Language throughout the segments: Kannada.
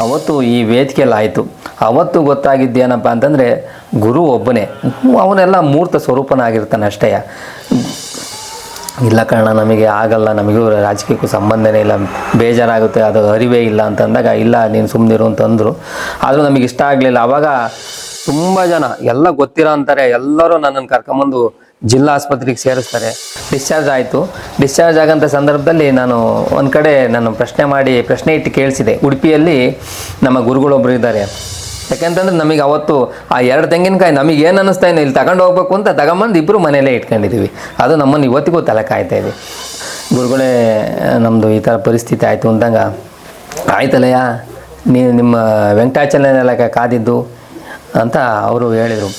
ಅವತ್ತು ಈ ವೇದಿಕೆಯಲ್ಲಿ ಆಯಿತು. ಅವತ್ತು ಗೊತ್ತಾಗಿದ್ದೇನಪ್ಪ ಅಂತಂದರೆ ಗುರು ಒಬ್ಬನೇ, ಅವನೆಲ್ಲ ಮೂರ್ತ ಸ್ವರೂಪನಾಗಿರ್ತಾನೆ ಅಷ್ಟೇ. ಇಲ್ಲ ಕಾರಣ ನಮಗೆ ಆಗಲ್ಲ, ನಮಗೂ ರಾಜಕೀಯಕ್ಕೂ ಸಂಬಂಧನೇ ಇಲ್ಲ, ಬೇಜಾರಾಗುತ್ತೆ, ಅದು ಅರಿವೇ ಇಲ್ಲ ಅಂತಂದಾಗ ಇಲ್ಲ ನೀನು ಸುಮ್ಮನಿರು ಅಂತಂದರು. ಆದರೂ ನಮಗೆ ಇಷ್ಟ ಆಗಲಿಲ್ಲ. ಆವಾಗ ತುಂಬ ಜನ ಎಲ್ಲ ಗೊತ್ತಿರೋ ಅಂತಾರೆ, ಎಲ್ಲರೂ ನನ್ನನ್ನು ಕರ್ಕೊಂಬಂದು ಜಿಲ್ಲಾ ಆಸ್ಪತ್ರೆಗೆ ಸೇರಿಸ್ತಾರೆ. ಡಿಸ್ಚಾರ್ಜ್ ಆಯಿತು. ಡಿಸ್ಚಾರ್ಜ್ ಆಗೋಂಥ ಸಂದರ್ಭದಲ್ಲಿ ನಾನು ಒಂದು ಕಡೆ ನಾನು ಪ್ರಶ್ನೆ ಇಟ್ಟು ಕೇಳಿಸಿದೆ. ಉಡುಪಿಯಲ್ಲಿ ನಮ್ಮ ಗುರುಗಳೊಬ್ಬರು ಇದ್ದಾರೆ. ಯಾಕೆಂತಂದ್ರೆ ನಮಗೆ ಅವತ್ತು ಆ 2 ತೆಂಗಿನಕಾಯಿ ನಮಗೆ ಏನು ಅನ್ನಿಸ್ತಾ ಇಲ್ಲ, ಇಲ್ಲಿ ತಗೊಂಡು ಹೋಗ್ಬೇಕು ಅಂತ ತಗೊಂಬಂದು ಇಬ್ಬರು ಮನೆಯಲ್ಲೇ ಇಟ್ಕೊಂಡಿದ್ದೀವಿ. ಅದು ನಮ್ಮನ್ನು ಇವತ್ತಿಗೂ ತಲೆ ಕಾಯ್ತಾ ಇದೆ. ಗುರುಗಳೇ ನಮ್ಮದು ಈ ಥರ ಪರಿಸ್ಥಿತಿ ಆಯಿತು ಅಂದಾಗ, ಆಯ್ತಲ್ಲಯ್ಯ ನೀವು ನಿಮ್ಮ ವೆಂಕಟಾಚಲನೆಲ್ಲ ಕಾದಿದ್ದು ಅಂತ ಅವರು ಹೇಳಿದರು.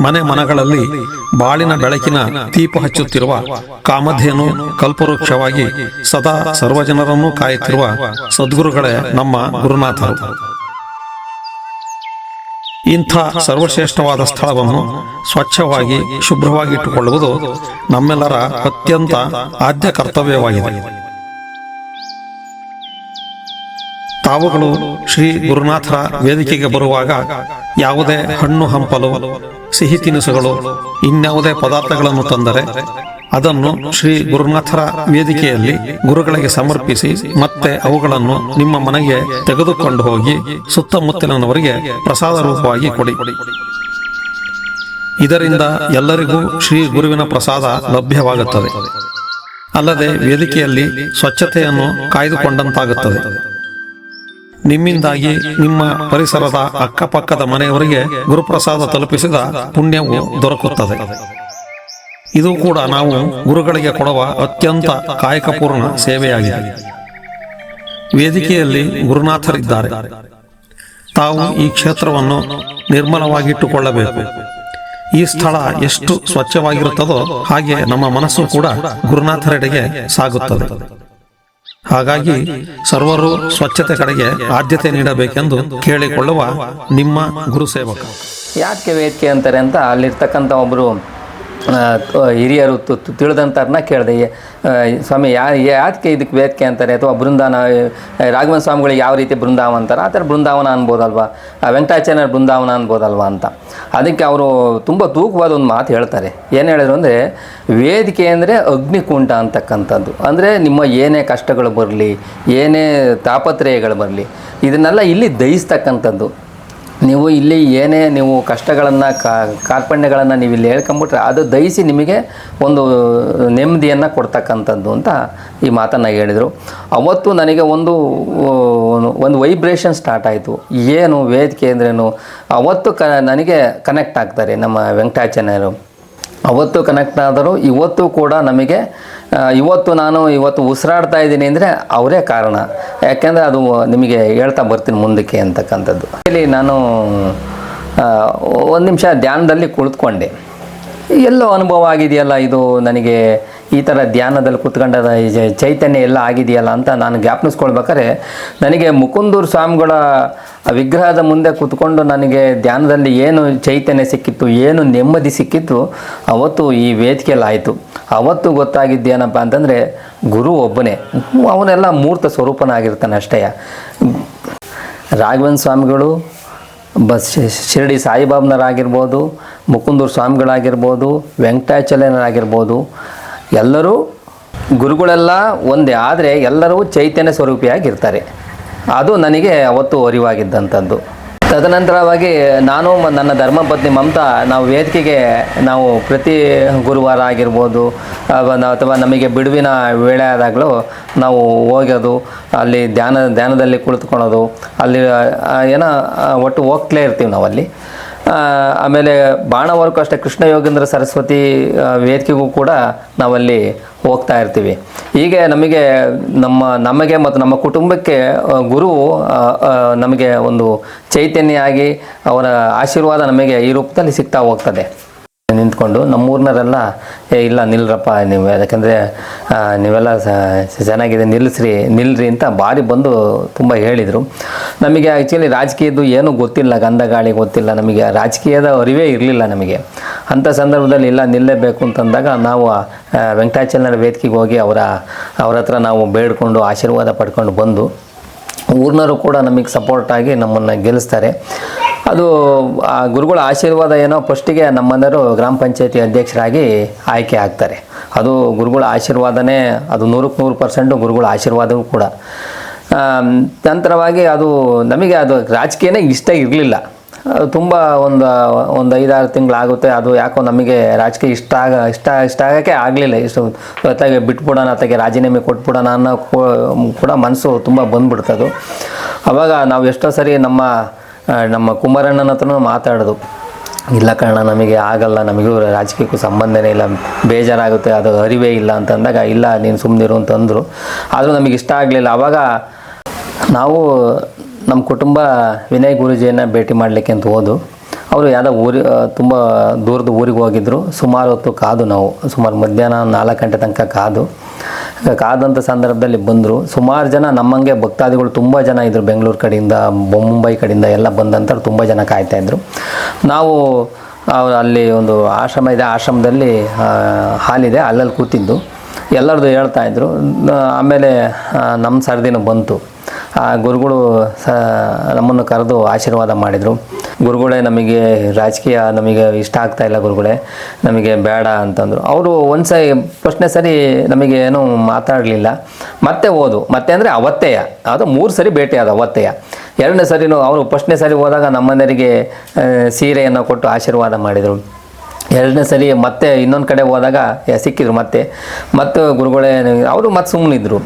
ಮನೆ ಮನಗಳಲ್ಲಿ ಬಾಳಿನ ಬೆಳಕಿನ ದೀಪ ಹಚ್ಚುತ್ತಿರುವ ಕಾಮಧೇನು ಕಲ್ಪವೃಕ್ಷವಾಗಿ ಸದಾ ಸರ್ವಜನರನ್ನು ಕಾಯುತ್ತಿರುವ ಸದ್ಗುರುಗಳೇ ನಮ್ಮ ಗುರುನಾಥರು. ಇಂಥ ಸರ್ವಶ್ರೇಷ್ಠವಾದ ಸ್ಥಳವನ್ನು ಸ್ವಚ್ಛವಾಗಿ ಶುಭ್ರವಾಗಿಟ್ಟುಕೊಳ್ಳುವುದು ನಮ್ಮೆಲ್ಲರ ಅತ್ಯಂತ ಆದ್ಯ ಕರ್ತವ್ಯವಾಗಿದೆ. ತಾವುಗಳು ಶ್ರೀ ಗುರುನಾಥರ ವೇದಿಕೆಗೆ ಬರುವಾಗ ಯಾವುದೇ ಹಣ್ಣು ಹಂಪಲು, ಸಿಹಿ ತಿನಿಸುಗಳು, ಇನ್ಯಾವುದೇ ಪದಾರ್ಥಗಳನ್ನು ತಂದರೆ ಅದನ್ನು ಶ್ರೀ ಗುರುನಾಥರ ವೇದಿಕೆಯಲ್ಲಿ ಗುರುಗಳಿಗೆ ಸಮರ್ಪಿಸಿ ಮತ್ತೆ ಅವುಗಳನ್ನು ನಿಮ್ಮ ಮನೆಗೆ ತೆಗೆದುಕೊಂಡು ಹೋಗಿ ಸುತ್ತಮುತ್ತಲಿನವರಿಗೆ ಪ್ರಸಾದ ರೂಪವಾಗಿ ಕೊಡಿ. ಇದರಿಂದ ಎಲ್ಲರಿಗೂ ಶ್ರೀ ಗುರುವಿನ ಪ್ರಸಾದ ಲಭ್ಯವಾಗುತ್ತದೆ. ಅಲ್ಲದೆ ವೇದಿಕೆಯಲ್ಲಿ ಸ್ವಚ್ಛತೆಯನ್ನು ಕಾಯ್ದುಕೊಂಡಂತಾಗುತ್ತದೆ. ನಿಮ್ಮಿಂದಾಗಿ ನಿಮ್ಮ ಪರಿಸರದ ಅಕ್ಕಪಕ್ಕದ ಮನೆಯವರಿಗೆ ಗುರುಪ್ರಸಾದ ತಲುಪಿಸಿದ ಪುಣ್ಯವು ದೊರಕುತ್ತದೆ. ಇದು ಕೂಡ ನಾವು ಗುರುಗಳಿಗೆ ಕೊಡುವ ಅತ್ಯಂತ ಕಾಯಕಪೂರ್ಣ ಸೇವೆಯಾಗಿದೆ. ವೇದಿಕೆಯಲ್ಲಿ ಗುರುನಾಥರಿದ್ದಾರೆ. ತಾವು ಈ ಕ್ಷೇತ್ರವನ್ನು ನಿರ್ಮಲವಾಗಿಟ್ಟುಕೊಳ್ಳಬೇಕು. ಈ ಸ್ಥಳ ಎಷ್ಟು ಸ್ವಚ್ಛವಾಗಿರುತ್ತದೋ ಹಾಗೆ ನಮ್ಮ ಮನಸ್ಸು ಕೂಡ ಗುರುನಾಥರೆಡೆಗೆ ಸಾಗುತ್ತದೆ. ಹಾಗಾಗಿ ಸರ್ವರು ಸ್ವಚ್ಛತೆ ಕಡೆಗೆ ಆದ್ಯತೆ ನೀಡಬೇಕೆಂದು ಕೇಳಿಕೊಳ್ಳುವ ನಿಮ್ಮ ಗುರು ಸೇವಕ. ಯಾಕೆ ವೇದಿಕೆ ಅಂತಾರೆ ಅಂತ ಅಲ್ಲಿರ್ತಕ್ಕಂಥ ಒಬ್ಬರು ಹಿರಿಯರು ತಿಳಿದಂಥವ್ರನ್ನ ಕೇಳಿದೆ, ಸ್ವಾಮಿ ಯಾಕೆ ಇದಕ್ಕೆ ವೇದಿಕೆ ಅಂತಾರೆ, ಅಥವಾ ಬೃಂದಾವನ ರಾಘವೇಂದ್ರ ಸ್ವಾಮಿಗಳಿಗೆ ಯಾವ ರೀತಿ ಬೃಂದಾವನ ಅಂತಾರೆ ಆ ಥರ ಬೃಂದಾವನ ಅನ್ಬೋದಲ್ವಾ, ವೆಂಕಟಾಚಲ ಬೃಂದಾವನ ಅನ್ಬೋದಲ್ವಾ ಅಂತ. ಅದಕ್ಕೆ ಅವರು ತುಂಬ ತೂಕವಾದ ಒಂದು ಮಾತು ಹೇಳ್ತಾರೆ. ಏನು ಹೇಳಿದ್ರು ಅಂದರೆ, ವೇದಿಕೆ ಅಂದರೆ ಅಗ್ನಿಕುಂಡ ಅಂತಕ್ಕಂಥದ್ದು. ಅಂದರೆ ನಿಮ್ಮ ಏನೇ ಕಷ್ಟಗಳು ಬರಲಿ, ಏನೇ ತಾಪತ್ರಯಗಳು ಬರಲಿ, ಇದನ್ನೆಲ್ಲ ಇಲ್ಲಿ ದಹಿಸ್ತಕ್ಕಂಥದ್ದು. ನೀವು ಇಲ್ಲಿ ಏನೇ ನೀವು ಕಷ್ಟಗಳನ್ನು ಕಾರ್ಪಣ್ಯಗಳನ್ನು ನೀವು ಇಲ್ಲಿ ಹೇಳ್ಕೊಂಬಿಟ್ರೆ ಅದು ದಹಿಸಿ ನಿಮಗೆ ಒಂದು ನೆಮ್ಮದಿಯನ್ನು ಕೊಡ್ತಕ್ಕಂಥದ್ದು ಅಂತ ಈ ಮಾತನ್ನು ಹೇಳಿದರು. ಅವತ್ತು ನನಗೆ ಒಂದು ವೈಬ್ರೇಷನ್ ಸ್ಟಾರ್ಟ್ ಆಯಿತು. ಏನು ವೇದಿಕೆ ಅಂದ್ರೇನು, ಅವತ್ತು ನನಗೆ ಕನೆಕ್ಟ್ ಆಗ್ತಾರೆ ನಮ್ಮ ವೆಂಕಟಾಚಲರು. ಅವತ್ತು ಕನೆಕ್ಟ್ ಆದರು. ಇವತ್ತು ಕೂಡ ನಮಗೆ ಇವತ್ತು ಉಸಿರಾಡ್ತಾ ಇದ್ದೀನಿ ಅಂದರೆ ಅವರೇ ಕಾರಣ. ಯಾಕೆಂದರೆ ಅದು ನಿಮಗೆ ಹೇಳ್ತಾ ಬರ್ತೀನಿ ಮುಂದಕ್ಕೆ ಅಂತಕ್ಕಂಥದ್ದು. ಇಲ್ಲಿ ನಾನು 1 ನಿಮಿಷ ಧ್ಯಾನದಲ್ಲಿ ಕುಳಿತುಕೊಂಡೆ. ಎಲ್ಲೋ ಅನುಭವ ಆಗಿದೆಯಲ್ಲ ಇದು ನನಗೆ, ಈ ಥರ ಧ್ಯಾನದಲ್ಲಿ ಕೂತ್ಕೊಂಡದ ಚೈತನ್ಯ ಎಲ್ಲ ಆಗಿದೆಯಲ್ಲ ಅಂತ ನಾನು ಜ್ಞಾಪನಿಸ್ಕೊಳ್ಬೇಕಾದ್ರೆ ನನಗೆ ಮುಕುಂದೂರು ಸ್ವಾಮಿಗಳ ವಿಗ್ರಹದ ಮುಂದೆ ಕೂತ್ಕೊಂಡು ನನಗೆ ಧ್ಯಾನದಲ್ಲಿ ಏನು ಚೈತನ್ಯ ಸಿಕ್ಕಿತ್ತು, ಏನು ನೆಮ್ಮದಿ ಸಿಕ್ಕಿತ್ತು ಅವತ್ತು ಈ ವೇದಿಕೆಯಲ್ಲಿ ಆಯಿತು. ಅವತ್ತು ಗೊತ್ತಾಗಿದ್ದೇನಪ್ಪ ಅಂತಂದರೆ ಗುರು ಒಬ್ಬನೇ, ಅವನೆಲ್ಲ ಮೂರ್ತ ಸ್ವರೂಪನಾಗಿರ್ತಾನೆ ಅಷ್ಟೇ. ರಾಘವೇಂದ್ರ ಸ್ವಾಮಿಗಳು, ಶಿರಡಿ ಸಾಯಿಬಾಬನವರಾಗಿರ್ಬೋದು, ಮುಕುಂದೂರು ಸ್ವಾಮಿಗಳಾಗಿರ್ಬೋದು, ವೆಂಕಟಾಚಲನರಾಗಿರ್ಬೋದು, ಎಲ್ಲರೂ ಗುರುಗಳೆಲ್ಲ ಒಂದೇ, ಆದರೆ ಎಲ್ಲರೂ ಚೈತನ್ಯ ಸ್ವರೂಪಿಯಾಗಿರ್ತಾರೆ. ಅದು ನನಗೆ ಅವತ್ತು ಅರಿವಾಗಿದ್ದಂಥದ್ದು. ತದನಂತರವಾಗಿ ನಾನು ನನ್ನ ಧರ್ಮಪತ್ನಿ ಮಮತಾ ನಾವು ವೇದಿಕೆಗೆ ನಾವು ಪ್ರತಿ ಗುರುವಾರ ಆಗಿರ್ಬೋದು ಅಥವಾ ನಮಗೆ ಬಿಡುವಿನ ವೇಳೆ ಆದಾಗಲೂ ನಾವು ಹೋಗೋದು, ಅಲ್ಲಿ ಧ್ಯಾನದಲ್ಲಿ ಕುಳಿತುಕೊಳ್ಳೋದು, ಅಲ್ಲಿ ಒಟ್ಟು ಹೋಗ್ತಲೇ ಇರ್ತೀವಿ ನಾವಲ್ಲಿ. ಆಮೇಲೆ ಬಾಣವರ್ಗೂ ಅಷ್ಟೇ, ಕೃಷ್ಣ ಯೋಗೇಂದ್ರ ಸರಸ್ವತಿ ವೇದಿಕೆಗೂ ಕೂಡ ನಾವಲ್ಲಿ ಹೋಗ್ತಾ ಇರ್ತೀವಿ. ಹೀಗೆ ನಮಗೆ ಮತ್ತು ನಮ್ಮ ಕುಟುಂಬಕ್ಕೆ ಗುರು ನಮಗೆ ಒಂದು ಚೈತನ್ಯ ಆಗಿ ಅವರ ಆಶೀರ್ವಾದ ನಮಗೆ ಈ ರೂಪದಲ್ಲಿ ಸಿಗ್ತಾ ಹೋಗ್ತದೆ. ನಿಂತ್ಕೊಂಡು ನಮ್ಮೂರ್ನವರೆಲ್ಲ ಇಲ್ಲ ನಿಲ್ರಪ್ಪ ನೀವು, ಯಾಕಂದರೆ ನೀವೆಲ್ಲ ಚೆನ್ನಾಗಿದೆ ನಿಲ್ರಿ ಅಂತ ಭಾರಿ ಬಂದು ತುಂಬ ಹೇಳಿದರು. ನಮಗೆ ಆ್ಯಕ್ಚುಲಿ ರಾಜಕೀಯದ್ದು ಏನೂ ಗೊತ್ತಿಲ್ಲ, ಗಂಧ ಗಾಳಿ ಗೊತ್ತಿಲ್ಲ, ನಮಗೆ ರಾಜಕೀಯದ ಅರಿವೇ ಇರಲಿಲ್ಲ ನಮಗೆ. ಅಂಥ ಸಂದರ್ಭದಲ್ಲಿ ಇಲ್ಲ ನಿಲ್ಲಲೇಬೇಕು ಅಂತಂದಾಗ ನಾವು ವೆಂಕಟಾಚಲನ ವೇದಿಕೆಗೆ ಹೋಗಿ ಅವರ ಹತ್ರ ನಾವು ಬೇಡ್ಕೊಂಡು ಆಶೀರ್ವಾದ ಪಡ್ಕೊಂಡು ಬಂದು ಊರಿನವರು ಕೂಡ ನಮಗೆ ಸಪೋರ್ಟಾಗಿ ನಮ್ಮನ್ನು ಗೆಲ್ಲಿಸ್ತಾರೆ. ಅದು ಆ ಗುರುಗಳ ಆಶೀರ್ವಾದ ಏನೋ ಫಸ್ಟಿಗೆ ನಮ್ಮನೆಯವರು ಗ್ರಾಮ ಪಂಚಾಯತಿ ಅಧ್ಯಕ್ಷರಾಗಿ ಆಯ್ಕೆ ಆಗ್ತಾರೆ. ಅದು ಗುರುಗಳ ಆಶೀರ್ವಾದನೇ, ಅದು 100% ಗುರುಗಳ ಆಶೀರ್ವಾದವೂ ಕೂಡ. ನಂತರವಾಗಿ ಅದು ನಮಗೆ ಅದು ರಾಜಕೀಯನೇ ಇಷ್ಟ ಇರಲಿಲ್ಲ. ತುಂಬ ಒಂದು 5-6 ತಿಂಗಳಾಗುತ್ತೆ. ಅದು ಯಾಕೋ ನಮಗೆ ರಾಜಕೀಯ ಇಷ್ಟ ಆಗೋಕ್ಕೆ ಆಗಲಿಲ್ಲ. ಇಷ್ಟು ಹೊತ್ತಾಗಿ ಬಿಟ್ಬಿಡೋಣ, ಅತ್ತಾಗೆ ರಾಜೀನಾಮೆ ಕೊಟ್ಬಿಡೋಣ ಅನ್ನೋ ಕೂಡ ಮನಸ್ಸು ತುಂಬ ಬಂದ್ಬಿಡ್ತದು. ಆವಾಗ ನಾವು ಎಷ್ಟೋ ಸರಿ ನಮ್ಮ ಕುಮಾರಣ್ಣನ ಹತ್ರನೂ ಮಾತಾಡೋದು, ಇಲ್ಲ ಕಾರಣ ನಮಗೆ ಆಗಲ್ಲ, ನಮಗೂ ರಾಜಕೀಯಕ್ಕೂ ಸಂಬಂಧನೇ ಇಲ್ಲ, ಬೇಜಾರಾಗುತ್ತೆ, ಅದು ಅರಿವೇ ಇಲ್ಲ ಅಂತಂದಾಗ ಇಲ್ಲ ನೀನು ಸುಮ್ಮನಿರು ಅಂತಂದರು. ಆದರೂ ನಮಗೆ ಇಷ್ಟ ಆಗಲಿಲ್ಲ. ಆವಾಗ ನಾವು ನಮ್ಮ ಕುಟುಂಬ ವಿನಯ್ ಗುರೂಜಿಯನ್ನು ಭೇಟಿ ಮಾಡಲಿಕ್ಕೆ ಅಂತ ಹೋದು. ಅವರು ಯಾವುದೋ ತುಂಬ ದೂರದ ಊರಿಗೆ ಹೋಗಿದ್ದರು. ಸುಮಾರು ಹೊತ್ತು ಕಾದು ನಾವು, ಸುಮಾರು ಮಧ್ಯಾಹ್ನ 4 ಗಂಟೆ ತನಕ ಕಾದಂಥ ಸಂದರ್ಭದಲ್ಲಿ ಬಂದರು. ಸುಮಾರು ಜನ ನಮ್ಮಂಗೆ ಭಕ್ತಾದಿಗಳು ತುಂಬ ಜನ ಇದ್ದರು. ಬೆಂಗಳೂರು ಕಡೆಯಿಂದ, ಮುಂಬೈ ಕಡೆಯಿಂದ ಎಲ್ಲ ಬಂದಂಥವ್ರು ತುಂಬ ಜನ ಕಾಯ್ತಾಯಿದ್ರು. ನಾವು ಅಲ್ಲಿ ಒಂದು ಆಶ್ರಮ ಇದೆ, ಆಶ್ರಮದಲ್ಲಿ ಹಾಲಿದೆ, ಅಲ್ಲಲ್ಲಿ ಕೂತಿದ್ದು ಎಲ್ಲರದು ಹೇಳ್ತಾಯಿದ್ರು. ಆಮೇಲೆ ನಮ್ಮ ಸರದಿನೂ ಬಂತು. ಆ ಗುರುಗಳು ನಮ್ಮನ್ನು ಕರೆದು ಆಶೀರ್ವಾದ ಮಾಡಿದರು. ಗುರುಗಳೇ ನಮಗೆ ರಾಜಕೀಯ ನಮಗೆ ಇಷ್ಟ ಆಗ್ತಾಯಿಲ್ಲ ಗುರುಗಳೇ, ನಮಗೆ ಬೇಡ ಅಂತಂದರು. ಅವರು ಫಸ್ಟ್ನೇ ಸರಿ ನಮಗೆ ಏನೂ ಮಾತಾಡಲಿಲ್ಲ. ಮತ್ತೆ ಅಂದರೆ ಅವತ್ತೇ ಅದು 3 ಸರಿ ಭೇಟಿ ಆದ ಅವತ್ತೇ. 2ನೇ ಸರಿನೂ ಅವರು ಫಸ್ಟ್ನೇ ಸರಿ ಹೋದಾಗ ನಮ್ಮನೆಯವರಿಗೆ ಸೀರೆಯನ್ನು ಕೊಟ್ಟು ಆಶೀರ್ವಾದ ಮಾಡಿದರು. 2ನೇ ಸರಿ ಮತ್ತೆ ಇನ್ನೊಂದು ಕಡೆ ಹೋದಾಗ ಸಿಕ್ಕಿದ್ರು. ಮತ್ತೆ ಗುರುಗಳೇ ಅವರು ಮತ್ತೆ ಸುಮ್ಮನಿದ್ರು.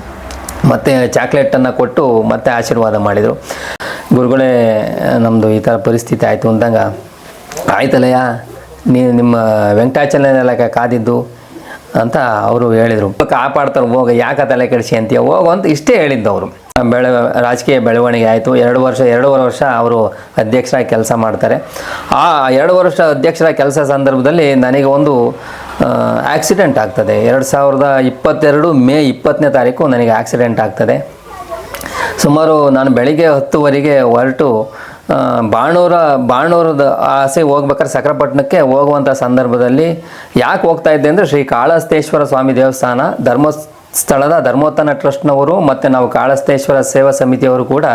ಮತ್ತು ಚಾಕ್ಲೇಟನ್ನು ಕೊಟ್ಟು ಮತ್ತೆ ಆಶೀರ್ವಾದ ಮಾಡಿದರು. ಗುರುಗಳೇ ನಮ್ಮದು ಈ ಥರ ಪರಿಸ್ಥಿತಿ ಆಯಿತು ಅಂದಾಗ, ಆಯ್ತಲ್ಲಯ್ಯ ನಿಮ್ಮ ವೆಂಕಟಾಚಲನೆಲ್ಲ ಕಾದಿದ್ದು ಅಂತ ಅವರು ಹೇಳಿದರು. ಕಾಪಾಡ್ತಾರೆ ಹೋಗ, ಯಾಕೆ ತಲೆ ಕೆಡಿಸಿ ಅಂತೀಯ ಹೋಗು ಅಂತ ಇಷ್ಟೇ ಹೇಳಿದ್ದು ಅವರು. ರಾಜಕೀಯ ಬೆಳವಣಿಗೆ ಆಯಿತು. 2 ವರ್ಷ ಅವರು ಅಧ್ಯಕ್ಷರಾಗಿ ಕೆಲಸ ಮಾಡ್ತಾರೆ. ಆ 2 ವರ್ಷ ಅಧ್ಯಕ್ಷರ ಕೆಲಸ ಸಂದರ್ಭದಲ್ಲಿ ನನಗೆ ಒಂದು ಆಕ್ಸಿಡೆಂಟ್ ಆಗ್ತದೆ. 2022 ಮೇ 20ನೇ ತಾರೀಕು ನನಗೆ ಆಕ್ಸಿಡೆಂಟ್ ಆಗ್ತದೆ. ಸುಮಾರು ನಾನು ಬೆಳಿಗ್ಗೆ 10 ಹೊರಟು ಬಾಣೂರದ ಆಸೆ ಹೋಗ್ಬೇಕಾದ್ರೆ ಸಕ್ರಪಟ್ಟಣಕ್ಕೆ ಹೋಗುವಂಥ ಸಂದರ್ಭದಲ್ಲಿ ಯಾಕೆ ಹೋಗ್ತಾ ಇದ್ದೆ ಅಂದರೆ, ಶ್ರೀ ಕಾಳಹಸ್ತೇಶ್ವರ ಸ್ವಾಮಿ ದೇವಸ್ಥಾನ ಧರ್ಮಸ್ಥಳದ ಧರ್ಮೋತ್ಥಾನ ಟ್ರಸ್ಟ್ನವರು ಮತ್ತು ನಾವು ಕಾಳಹಸ್ತೇಶ್ವರ ಸೇವಾ ಸಮಿತಿಯವರು ಕೂಡ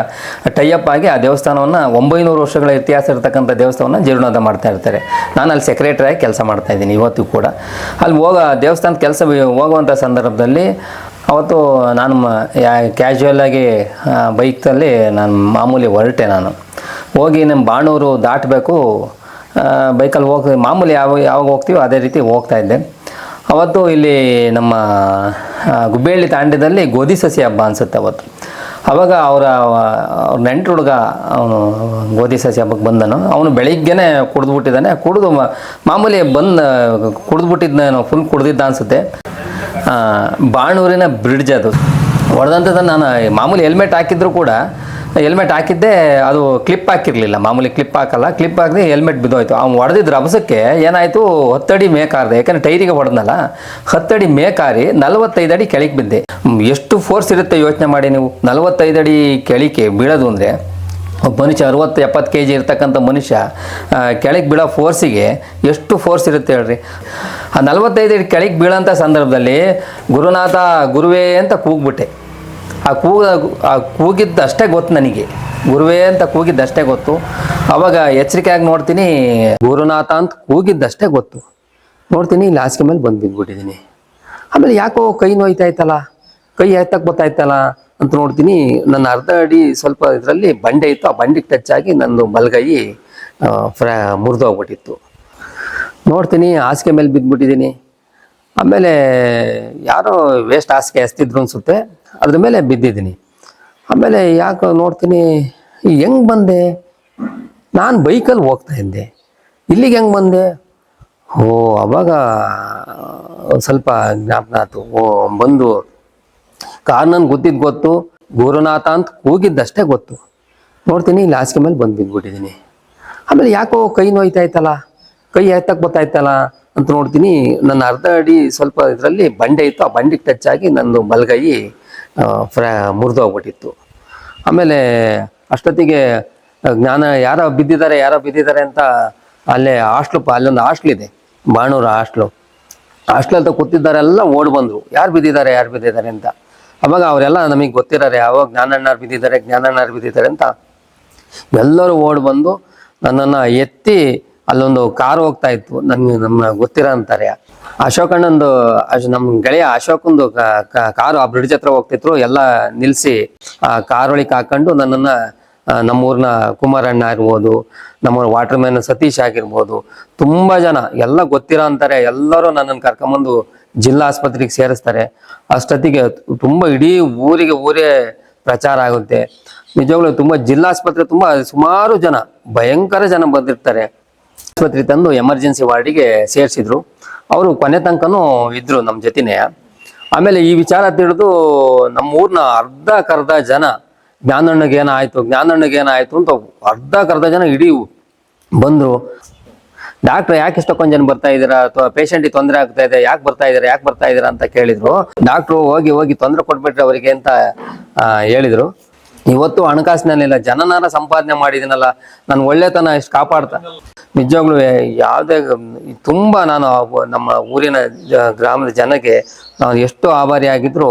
ಟೈಅಪ್ ಆಗಿ ಆ ದೇವಸ್ಥಾನವನ್ನು 900 ವರ್ಷಗಳ ಇತಿಹಾಸ ಇರತಕ್ಕಂಥ ದೇವಸ್ಥಾನವನ್ನು ಜೀರ್ಣೋದ್ಧಾರ ಮಾಡ್ತಾ ಇರ್ತಾರೆ. ನಾನು ಅಲ್ಲಿ ಸೆಕ್ರೆಟರಿಯಾಗಿ ಕೆಲಸ ಮಾಡ್ತಾಯಿದ್ದೀನಿ ಇವತ್ತು ಕೂಡ. ಅಲ್ಲಿ ದೇವಸ್ಥಾನದ ಕೆಲಸ ಹೋಗುವಂಥ ಸಂದರ್ಭದಲ್ಲಿ ಅವತ್ತು ನಾನು ಕ್ಯಾಶುವಲಾಗಿ ಬೈಕಲ್ಲಿ ನಾನು ಮಾಮೂಲಿ ಹೊರಟೆ. ನಾನು ಹೋಗಿ ನಮ್ಮ ಬಾಣೂರು ದಾಟಬೇಕು, ಬೈಕಲ್ಲಿ ಮಾಮೂಲಿ ಯಾವಾಗ ಹೋಗ್ತೀವೋ ಅದೇ ರೀತಿ ಹೋಗ್ತಾಯಿದ್ದೆ. ಅವತ್ತು ಇಲ್ಲಿ ನಮ್ಮ ಗುಬ್ಬೇಹಳ್ಳಿ ತಾಂಡ್ಯದಲ್ಲಿ ಗೋಧಿ ಸಸಿ ಹಬ್ಬ ಅನಿಸುತ್ತೆ ಅವತ್ತು. ಆವಾಗ ಅವ್ರ ನೆಂಟರು ಹುಡುಗ ಅವನು ಗೋಧಿ ಸಸಿ ಹಬ್ಬಕ್ಕೆ ಬಂದನು. ಅವನು ಬೆಳಿಗ್ಗೆನೇ ಕುಡಿದ್ಬಿಟ್ಟಿದ್ದಾನೆ. ಮಾಮೂಲಿ ಕುಡಿದ್ಬಿಟ್ಟಿದ್ದ ಫುಲ್ ಕುಡ್ದಿದ್ದ ಅನಿಸುತ್ತೆ. ಬಾಣೂರಿನ ಬ್ರಿಡ್ಜ್ ಅದು ಹೊಡೆದಂಥದ್ದು. ನಾನು ಮಾಮೂಲಿ ಹೆಲ್ಮೆಟ್ ಹಾಕಿದ್ರು ಕೂಡ ಹೆಲ್ಮೆಟ್ ಹಾಕಿದ್ದೆ, ಅದು ಕ್ಲಿಪ್ ಹಾಕಿರಲಿಲ್ಲ. ಮಾಮೂಲಿ ಕ್ಲಿಪ್ ಹಾಕಲ್ಲ, ಕ್ಲಿಪ್ ಹಾಕಿದ್ರೆ ಹೆಲ್ಮೆಟ್ ಬಿದ್ದೋಯ್ತು. ಅವ್ನು ಹೊಡೆದಿದ್ದು ರಭಸಕ್ಕೆ ಏನಾಯಿತು, 10 ಅಡಿ ಮೇಕಾರ್ದೆ. ಯಾಕಂದರೆ ಟೈರಿಗೆ ಹೊಡೆದ್ನಲ್ಲ, 10 ಅಡಿ ಮೇಕಾರಿ 45 ಅಡಿ ಕೆಳಗೆ ಬಿದ್ದೆ. ಎಷ್ಟು ಫೋರ್ಸ್ ಇರುತ್ತೆ ಯೋಚನೆ ಮಾಡಿ ನೀವು. 45 ಅಡಿ ಕೆಳಗೆ ಬೀಳೋದು ಅಂದರೆ ಒಬ್ಬ ಮನುಷ್ಯ 60-70 kg ಇರ್ತಕ್ಕಂಥ ಮನುಷ್ಯ ಕೆಳಗೆ ಬೀಳೋ ಫೋರ್ಸಿಗೆ ಎಷ್ಟು ಫೋರ್ಸ್ ಇರುತ್ತೆ ಹೇಳ್ರಿ. ಆ 45 ಅಡಿ ಕೆಳಗೆ ಬೀಳೋಂಥ ಸಂದರ್ಭದಲ್ಲಿ ಗುರುನಾಥ ಗುರುವೇ ಅಂತ ಕೂಗ್ಬಿಟ್ಟೆ. ಆ ಕೂಗಿದ್ದಷ್ಟೇ ಗೊತ್ತು ನನಗೆ, ಗುರುವೇ ಅಂತ ಕೂಗಿದ್ದಷ್ಟೇ ಗೊತ್ತು. ಆವಾಗ ಎಚ್ಚರಿಕೆಯಾಗಿ ನೋಡ್ತೀನಿ, ಗುರುನಾಥ ಅಂತ ಕೂಗಿದ್ದಷ್ಟೇ ಗೊತ್ತು. ನೋಡ್ತೀನಿ ಇಲ್ಲಿ ಹಾಸಿಗೆ ಮೇಲೆ ಬಂದು ಬಿದ್ದುಬಿಟ್ಟಿದ್ದೀನಿ. ಆಮೇಲೆ ಯಾಕೋ ಕೈ ನೋಯ್ತಾಯ್ತಲ್ಲ, ಕೈ ಎತ್ತಕ್ಕೆ ಗೊತ್ತಾಯ್ತಲ್ಲ ಅಂತ ನೋಡ್ತೀನಿ. ನನ್ನ ಅರ್ಧ ಅಡಿ ಸ್ವಲ್ಪ ಇದರಲ್ಲಿ ಬಂಡೆ ಇತ್ತು, ಆ ಬಂಡೆಗೆ ಟಚ್ ಆಗಿ ನಂದು ಬಲಗೈ ಮುರಿದೋಗ್ಬಿಟ್ಟಿತ್ತು. ನೋಡ್ತೀನಿ ಹಾಸಿಗೆ ಮೇಲೆ ಬಿದ್ದುಬಿಟ್ಟಿದ್ದೀನಿ. ಆಮೇಲೆ ಯಾರೋ ವೇಸ್ಟ್ ಹಾಸಿಗೆ ಎಸ್ತಿದ್ರು ಅನಿಸುತ್ತೆ, ಅದ್ರ ಮೇಲೆ ಬಿದ್ದಿದ್ದೀನಿ. ಆಮೇಲೆ ಯಾಕೆ ನೋಡ್ತೀನಿ, ಹೆಂಗೆ ಬಂದೆ, ನಾನು ಬೈಕಲ್ಲಿ ಹೋಗ್ತಾ ಇದ್ದೆ, ಇಲ್ಲಿಗೆ ಹೆಂಗೆ ಬಂದೆ? ಅವಾಗ ಸ್ವಲ್ಪ ಜ್ಞಾಪನ ಆಯ್ತು. ಬಂದು ಕಾರ್ನನ್ನು ಗೊತ್ತು, ಗುರುನಾಥ ಅಂತ ಕೂಗಿದ್ದಷ್ಟೇ ಗೊತ್ತು. ನೋಡ್ತೀನಿ ಇಲ್ಲಿ ಹಾಸಿಗೆ ಮೇಲೆ ಬಂದು ಬಿದ್ದುಬಿಟ್ಟಿದ್ದೀನಿ. ಆಮೇಲೆ ಯಾಕೋ ಕೈ ನೋಯ್ತಾಯ್ತಲ್ಲ, ಕೈ ಎತ್ತಕ್ಕೆ ಗೊತ್ತಾಯ್ತಲ್ಲ ಅಂತ ನೋಡ್ತೀನಿ, ನನ್ನ ಅರ್ಧ ಅಡಿ ಸ್ವಲ್ಪ ಇದರಲ್ಲಿ ಬಂಡೆ ಇತ್ತು, ಆ ಬಂಡೆಗೆ ಟಚ್ ಆಗಿ ನಂದು ಬಲಗೈ ಮುರಿದೋಗ್ಬಿಟ್ಟಿತ್ತು. ಆಮೇಲೆ ಅಷ್ಟೊತ್ತಿಗೆ ಜ್ಞಾನ ಯಾರೋ ಬಿದ್ದಿದ್ದಾರೆ ಅಂತ ಅಲ್ಲೇ ಅಲ್ಲೊಂದು ಹಾಸ್ಟ್ಲ್ ಇದೆ, ಬಾಣೂರು ಹಾಸ್ಟ್ಲಲ್ಲಿ ಕೂತಿದ್ದಾರೆಲ್ಲ ಓಡ್ ಬಂದರು, ಯಾರು ಬಿದ್ದಿದ್ದಾರೆ ಅಂತ. ಅವಾಗ ಅವರೆಲ್ಲ ನಮಗೆ ಗೊತ್ತಿದ್ದಾರೆ, ಅವಾಗ ಜ್ಞಾನಣ್ಣರು ಬಿದ್ದಿದ್ದಾರೆ ಅಂತ ಎಲ್ಲರೂ ಓಡ್ ಬಂದು ನನ್ನನ್ನು ಎತ್ತಿ ಅಲ್ಲೊಂದು ಕಾರು ಹೋಗ್ತಾ ಇತ್ತು, ನಮ್ಮ ಗೊತ್ತಿರೋ ಅಂತಾರೆ ಅಶೋಕಣ್ಣಂದು, ನಮ್ಮ ಗೆಳೆಯ ಅಶೋಕಂದು ಕಾರು ಆ ಬ್ರಿಡ್ಜ್ ಹತ್ರ ಹೋಗ್ತಿದ್ರು. ಎಲ್ಲ ನಿಲ್ಲಿಸಿ ಆ ಕಾರೊಳಗೆ ಹಾಕೊಂಡು ನನ್ನನ್ನು ನಮ್ಮೂರಿನ ಕುಮಾರಣ್ಣ ಆಗಿರ್ಬೋದು, ನಮ್ಮ ವಾಟರ್ ಮ್ಯಾನ್ ಸತೀಶ್ ಆಗಿರ್ಬೋದು, ತುಂಬ ಜನ ಎಲ್ಲ ಗೊತ್ತಿರೋ ಅಂತಾರೆ, ಎಲ್ಲರೂ ನನ್ನನ್ನು ಕರ್ಕೊಂಬಂದು ಜಿಲ್ಲಾ ಆಸ್ಪತ್ರೆಗೆ ಸೇರಿಸ್ತಾರೆ. ಅಷ್ಟೊತ್ತಿಗೆ ತುಂಬ ಇಡೀ ಊರೇ ಪ್ರಚಾರ ಆಗುತ್ತೆ. ನಿಜವಾಗ್ಲೂ ತುಂಬ ಜಿಲ್ಲಾಸ್ಪತ್ರೆ ತುಂಬ ಸುಮಾರು ಜನ, ಭಯಂಕರ ಜನ ಬಂದಿರ್ತಾರೆ. ಆಸ್ಪತ್ರೆ ತಂದು ಎಮರ್ಜೆನ್ಸಿ ವಾರ್ಡಿಗೆ ಸೇರಿಸಿದ್ರು. ಅವರು ಕೊನೆ ತನಕನೂ ಇದ್ರು ನಮ್ಮ ಜೊತೆನೇ. ಆಮೇಲೆ ಈ ವಿಚಾರ ತಿಳಿದು ನಮ್ಮೂರಿನ ಅರ್ಧ ಜನ ಜ್ಞಾನಣ್ಣಗೆ ಏನಾಯ್ತು ಅಂತ ಅರ್ಧ ಜನ ಇಡೀ ಬಂದರು. ಡಾಕ್ಟ್ರ್ ಯಾಕೆ ಇಷ್ಟೊಂದು ಜನ ಬರ್ತಾ ಇದ್ದೀರಾ, ಅಥವಾ ಪೇಷಂಟಿಗೆ ತೊಂದರೆ ಆಗ್ತಾ ಇದೆ, ಯಾಕೆ ಬರ್ತಾ ಇದ್ದೀರಾ ಅಂತ ಕೇಳಿದ್ರು. ಡಾಕ್ಟ್ರು ಹೋಗಿ ತೊಂದರೆ ಕೊಟ್ಬಿಟ್ರೆ ಅವರಿಗೆ ಅಂತ ಹೇಳಿದ್ರು. ಇವತ್ತು ಹಣಕಾಸಿನಲ್ಲಿಲ್ಲ, ಜನನಾರ ಸಂಪಾದನೆ ಮಾಡಿದ್ದೀನಲ್ಲ, ನಾನು ಒಳ್ಳೆತನ ಎಷ್ಟು ಕಾಪಾಡ್ತಾ. ನಿಜವಾಗ್ಲೂ ಯಾವುದೇ ತುಂಬ ನಾನು ನಮ್ಮ ಊರಿನ ಗ್ರಾಮದ ಜನಕ್ಕೆ ನಾನು ಎಷ್ಟು ಆಭಾರಿಯಾಗಿದ್ರು,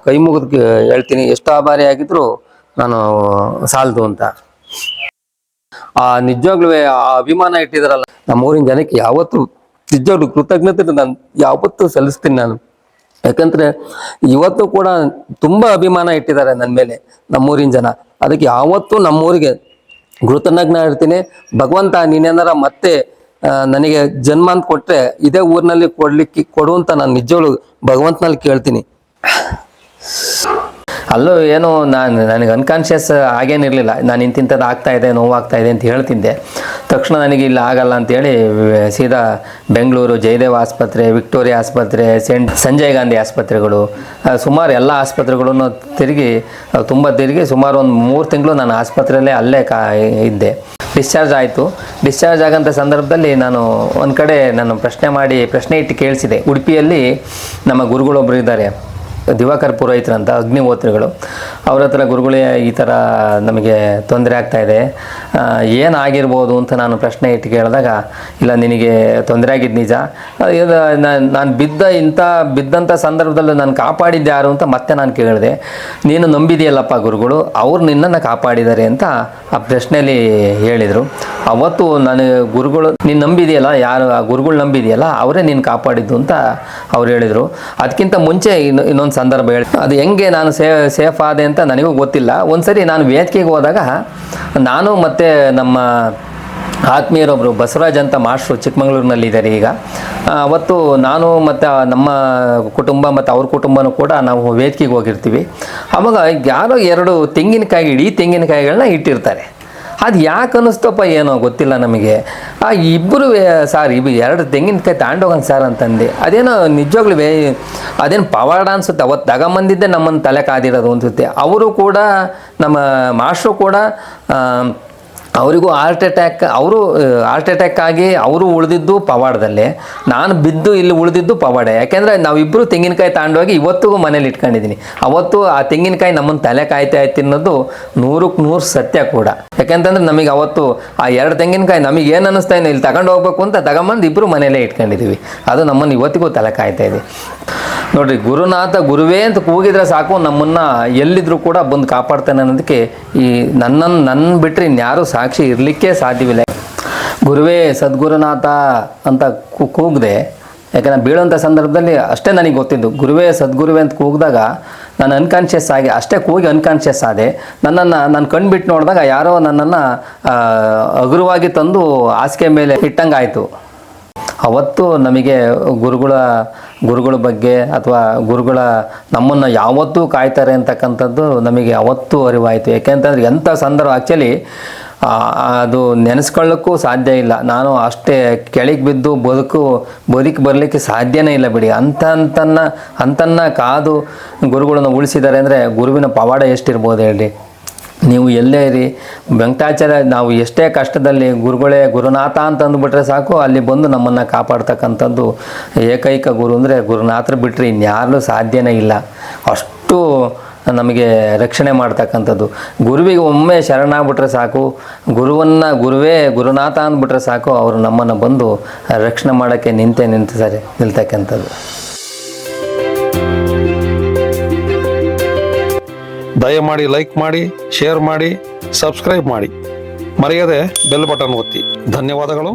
ಕೈ ಮುಗಿದು ಹೇಳ್ತೀನಿ, ಎಷ್ಟು ಆಭಾರಿಯಾಗಿದ್ರು ನಾನು ಸಾಲದು ಅಂತ. ನಿಜವಾಗ್ಲೂ ಆ ಅಭಿಮಾನ ಇಟ್ಟಿದಾರಲ್ಲ ನಮ್ಮ ಊರಿನ ಜನಕ್ಕೆ, ಯಾವತ್ತು ನಿಜವಾಗ್ಲೂ ಕೃತಜ್ಞತೆ ನಾನು ಯಾವತ್ತೂ ಸಲ್ಲಿಸ್ತೀನಿ ನಾನು. ಯಾಕಂದ್ರೆ ಇವತ್ತು ಕೂಡ ತುಂಬ ಅಭಿಮಾನ ಇಟ್ಟಿದ್ದಾರೆ ನನ್ನ ಮೇಲೆ ನಮ್ಮೂರಿನ ಜನ. ಅದಕ್ಕೆ ಯಾವತ್ತೂ ನಮ್ಮೂರಿಗೆ ಕೃತಜ್ಞ ಇರ್ತೀನಿ. ಭಗವಂತ ನೀನೇನಾರ ಮತ್ತೆ ನನಗೆ ಜನ್ಮ ಅಂತ ಕೊಟ್ಟರೆ ಇದೇ ಊರಿನಲ್ಲಿ ಕೊಡು ಅಂತ ನಾನು ನಿಜವಾಗ್ಲೂ ಭಗವಂತನಲ್ಲಿ ಕೇಳ್ತೀನಿ. ಅಲ್ಲೂ ಏನೋ ನನಗೆ ಅನ್ಕಾನ್ಷಿಯಸ್ ಆಗೇನಿರಲಿಲ್ಲ, ನಾನು ಇಂಥದ್ದು ಆಗ್ತಾ ಇದೆ, ನೋವಾಗ್ತಾ ಇದೆ ಅಂತ ಹೇಳ್ತಿದ್ದೆ. ತಕ್ಷಣ ನನಗೆ ಇಲ್ಲ ಆಗಲ್ಲ ಅಂತೇಳಿ ಸೀದಾ ಬೆಂಗಳೂರು ಜಯದೇವ ಆಸ್ಪತ್ರೆ, ವಿಕ್ಟೋರಿಯಾ ಆಸ್ಪತ್ರೆ, ಸಂಜಯ್ ಗಾಂಧಿ ಆಸ್ಪತ್ರೆಗಳು, ಸುಮಾರು ಎಲ್ಲ ಆಸ್ಪತ್ರೆಗಳನ್ನು ತಿರುಗಿ ಸುಮಾರು ಒಂದು 3 ತಿಂಗಳು ನಾನು ಆಸ್ಪತ್ರೆಯಲ್ಲೇ ಅಲ್ಲೇ ಇದ್ದೆ. ಡಿಸ್ಚಾರ್ಜ್ ಆಯಿತು. ಡಿಸ್ಚಾರ್ಜ್ ಆಗೋಂಥ ಸಂದರ್ಭದಲ್ಲಿ ನಾನು ಒಂದು ಕಡೆ ನಾನು ಪ್ರಶ್ನೆ ಇಟ್ಟು ಕೇಳಿಸಿದೆ. ಉಡುಪಿಯಲ್ಲಿ ನಮ್ಮ ಗುರುಗಳೊಬ್ಬರು ಇದ್ದಾರೆ, ದಿವಾಕರ್ ಪುರೋಹಿತರು ಅಂತ, ಅಗ್ನಿಹೋತ್ರಿಗಳು. ಅವ್ರ ಹತ್ರ ಗುರುಗಳೇ ಈ ಥರ ನಮಗೆ ತೊಂದರೆ ಆಗ್ತಾಯಿದೆ, ಏನಾಗಿರ್ಬೋದು ಅಂತ ನಾನು ಪ್ರಶ್ನೆ ಇಟ್ಟು ಕೇಳಿದಾಗ, ಇಲ್ಲ ನಿನಗೆ ತೊಂದರೆ ಆಗಿದ್ದು ನಿಜ, ನಾನು ಬಿದ್ದಂಥ ಸಂದರ್ಭದಲ್ಲಿ ನಾನು ಕಾಪಾಡಿದ್ದೆ ಯಾರು ಅಂತ ಮತ್ತೆ ನಾನು ಕೇಳಿದೆ. ನೀನು ನಂಬಿದೆಯಲ್ಲಪ್ಪ ಗುರುಗಳು, ಅವ್ರು ನಿನ್ನನ್ನು ಕಾಪಾಡಿದ್ದಾರೆ ಅಂತ ಆ ಪ್ರಶ್ನೆಯಲ್ಲಿ ಹೇಳಿದರು. ಅವತ್ತು ನಾನು ಗುರುಗಳು ನೀನು ನಂಬಿದೆಯಲ್ಲ, ಯಾರು ಆ ಗುರುಗಳು ನಂಬಿದೆಯಲ್ಲ ಅವರೇ ನೀನು ಕಾಪಾಡಿದ್ದು ಅಂತ ಅವ್ರು ಹೇಳಿದರು. ಅದಕ್ಕಿಂತ ಮುಂಚೆ ಇನ್ನೊಂದು ಸಂದರ್ಭ ಹೇಳಿ, ಅದು ಹೆಂಗೆ ನಾನು ಸೇಫ್ ಆದೆ ಅಂತ ನನಗೂ ಗೊತ್ತಿಲ್ಲ. ಒಂದ್ಸರಿ ನಾನು ವೇದಿಕೆಗೆ ಹೋದಾಗ ನಾನು ಮತ್ತು ನಮ್ಮ ಆತ್ಮೀಯರೊಬ್ಬರು ಬಸವರಾಜ್ ಅಂತ ಮಾಸ್ಟ್ರು ಚಿಕ್ಕಮಗಳೂರಿನಲ್ಲಿದ್ದಾರೆ ಈಗ. ಅವತ್ತು ನಾನು ಮತ್ತು ನಮ್ಮ ಕುಟುಂಬ ಮತ್ತು ಅವ್ರ ಕುಟುಂಬನೂ ಕೂಡ ನಾವು ವೇದಿಕೆಗೆ ಹೋಗಿರ್ತೀವಿ. ಆವಾಗ ಯಾರೋ 2 ಇಡೀ ತೆಂಗಿನಕಾಯಿಗಳನ್ನ ಇಟ್ಟಿರ್ತಾರೆ. ಅದು ಯಾಕೆ ಅನ್ನಿಸ್ತಪ್ಪ ಏನೋ ಗೊತ್ತಿಲ್ಲ ನಮಗೆ. ಇಬ್ಬರು ಸಾರ್ 2 ತೆಂಗಿನಕಾಯಿ ತಗೊಂಡೋಗೋಣ ಸರ್ ಅಂತಂದು, ಅದೇನೋ ನಿಜವಾಗ್ಲೂ ಅದೇನು ಪವಾಡ ಅನಿಸುತ್ತೆ. ಅವತ್ತು ತಗೊಂಬಂದಿದ್ದೆ ನಮ್ಮನ್ನು ತಲೆ ಕಾದಿರೋದು ಅನಿಸುತ್ತೆ. ಅವರು ಕೂಡ ನಮ್ಮ ಮಾಸ್ಟ್ರು ಕೂಡ ಅವರಿಗೂ ಹಾರ್ಟ್ ಅಟ್ಯಾಕ್ ಆಗಿ ಅವರು ಉಳಿದಿದ್ದು ಪವಾಡದಲ್ಲೇ, ನಾನು ಬಿದ್ದು ಇಲ್ಲಿ ಉಳಿದಿದ್ದು ಪವಾಡ. ಯಾಕೆಂದರೆ ನಾವಿಬ್ಬರು ತೆಂಗಿನಕಾಯಿ ತಗೊಂಡೋಗಿ ಇವತ್ತಿಗೂ ಮನೇಲಿ ಇಟ್ಕೊಂಡಿದ್ದೀನಿ. ಅವತ್ತು ಆ ತೆಂಗಿನಕಾಯಿ ನಮ್ಮನ್ನು ತಲೆ ಕಾಯ್ತಾ ಇತ್ತು ಅನ್ನೋದು 100ಕ್ಕೆ 100 ಸತ್ಯ ಕೂಡ. ಯಾಕೆಂತಂದ್ರೆ ನಮಗೆ ಅವತ್ತು ಆ 2 ತೆಂಗಿನಕಾಯಿ ನಮಗೆ ಏನು ಅನ್ನಿಸ್ತಾ ಇಲ್ಲ, ಇಲ್ಲಿ ತಗೊಂಡು ಹೋಗ್ಬೇಕು ಅಂತ ತಗೊಂಬಂದು ಇಬ್ಬರು ಮನೇಲೇ ಇಟ್ಕೊಂಡಿದ್ದೀವಿ. ಅದು ನಮ್ಮನ್ನು ಇವತ್ತಿಗೂ ತಲೆ ಕಾಯ್ತಾ ಇದೆ. ನೋಡ್ರಿ, ಗುರುನಾಥ ಗುರುವೇ ಅಂತ ಕೂಗಿದ್ರೆ ಸಾಕು, ನಮ್ಮನ್ನು ಎಲ್ಲಿದ್ರೂ ಕೂಡ ಬಂದು ಕಾಪಾಡ್ತಾನೆ ಅನ್ನೋದಕ್ಕೆ ಈ ನನ್ನ ಬಿಟ್ಟರೆ ಇನ್ಯಾರೂ ಸಾಕ್ಷಿ ಇರಲಿಕ್ಕೆ ಸಾಧ್ಯವಿಲ್ಲ. ಗುರುವೇ ಸದ್ಗುರುನಾಥ ಅಂತ ಕೂಗದೆ, ಯಾಕಂದ್ರೆ ಬೀಳೋಂಥ ಸಂದರ್ಭದಲ್ಲಿ ಅಷ್ಟೇ ನನಗೆ ಗೊತ್ತಿದ್ದು. ಗುರುವೇ ಸದ್ಗುರುವೇ ಅಂತ ಕೂಗಿದಾಗ ನಾನು ಅನ್ಕಾನ್ಷಿಯಸ್ ಆಗಿ ಅಷ್ಟೇ ಕೂಗಿ ಅನ್ಕಾನ್ಷಿಯಸ್ ಆದೆ. ನಾನು ಕಣ್ಬಿಟ್ಟು ನೋಡಿದಾಗ ಯಾರೋ ನನ್ನನ್ನು ಹಗುರವಾಗಿ ತಂದು ಹಾಸಿಗೆ ಮೇಲೆ ಇಟ್ಟಂಗಾಯಿತು. ಅವತ್ತು ನಮಗೆ ಗುರುಗಳ ಬಗ್ಗೆ ಅಥವಾ ಗುರುಗಳ ನಮ್ಮನ್ನು ಯಾವತ್ತೂ ಕಾಯ್ತಾರೆ ಅಂತಕ್ಕಂಥದ್ದು ನಮಗೆ ಅವತ್ತು ಅರಿವಾಯಿತು. ಯಾಕೆಂತಂದರೆ ಎಂಥ ಸಂದರ್ಭ ಆ್ಯಕ್ಚುಲಿ ಅದು ನೆನೆಸ್ಕೊಳ್ಳೋಕ್ಕೂ ಸಾಧ್ಯ ಇಲ್ಲ. ನಾನು ಅಷ್ಟೇ ಕೆಳಗೆ ಬಿದ್ದು ಬದುಕಿ ಬರಲಿಕ್ಕೆ ಸಾಧ್ಯನೇ ಇಲ್ಲ ಬಿಡಿ. ಅಂತನ್ನ ಕಾದು ಗುರುಗಳನ್ನು ಉಳಿಸಿದ್ದಾರೆ ಅಂದರೆ ಗುರುವಿನ ಪವಾಡ ಎಷ್ಟಿರ್ಬೋದು ಹೇಳಿ. ನೀವು ಎಲ್ಲೇ ಇರಿ, ವೆಂಕಟಾಚಾರ್ಯ ನಾವು ಎಷ್ಟೇ ಕಷ್ಟದಲ್ಲಿ ಗುರುಗಳೇ ಗುರುನಾಥ ಅಂತ ಅಂದ್ಬಿಟ್ರೆ ಸಾಕು, ಅಲ್ಲಿ ಬಂದು ನಮ್ಮನ್ನು ಕಾಪಾಡ್ತಕ್ಕಂಥದ್ದು ಏಕೈಕ ಗುರು ಅಂದರೆ ಗುರುನಾಥರು ಬಿಟ್ಟರೆ ಇನ್ಯಾರೂ ಸಾಧ್ಯನೇ ಇಲ್ಲ. ಅಷ್ಟು ನಮಗೆ ರಕ್ಷಣೆ ಮಾಡ್ತಕ್ಕಂಥದ್ದು. ಗುರುವಿಗೆ ಒಮ್ಮೆ ಶರಣಾಗ್ಬಿಟ್ರೆ ಸಾಕು, ಗುರುವೇ ಗುರುನಾಥ ಅಂದ್ಬಿಟ್ರೆ ಸಾಕು, ಅವರು ನಮ್ಮನ್ನು ಬಂದು ರಕ್ಷಣೆ ಮಾಡೋಕ್ಕೆ ನಿಲ್ತಕ್ಕಂಥದ್ದು. ದಯಮಾಡಿ ಲೈಕ್ ಮಾಡಿ, ಶೇರ್ ಮಾಡಿ, ಸಬ್ಸ್ಕ್ರೈಬ್ ಮಾಡಿ, ಮರೆಯದೆ ಬೆಲ್ ಬಟನ್ ಒತ್ತಿ. ಧನ್ಯವಾದಗಳು.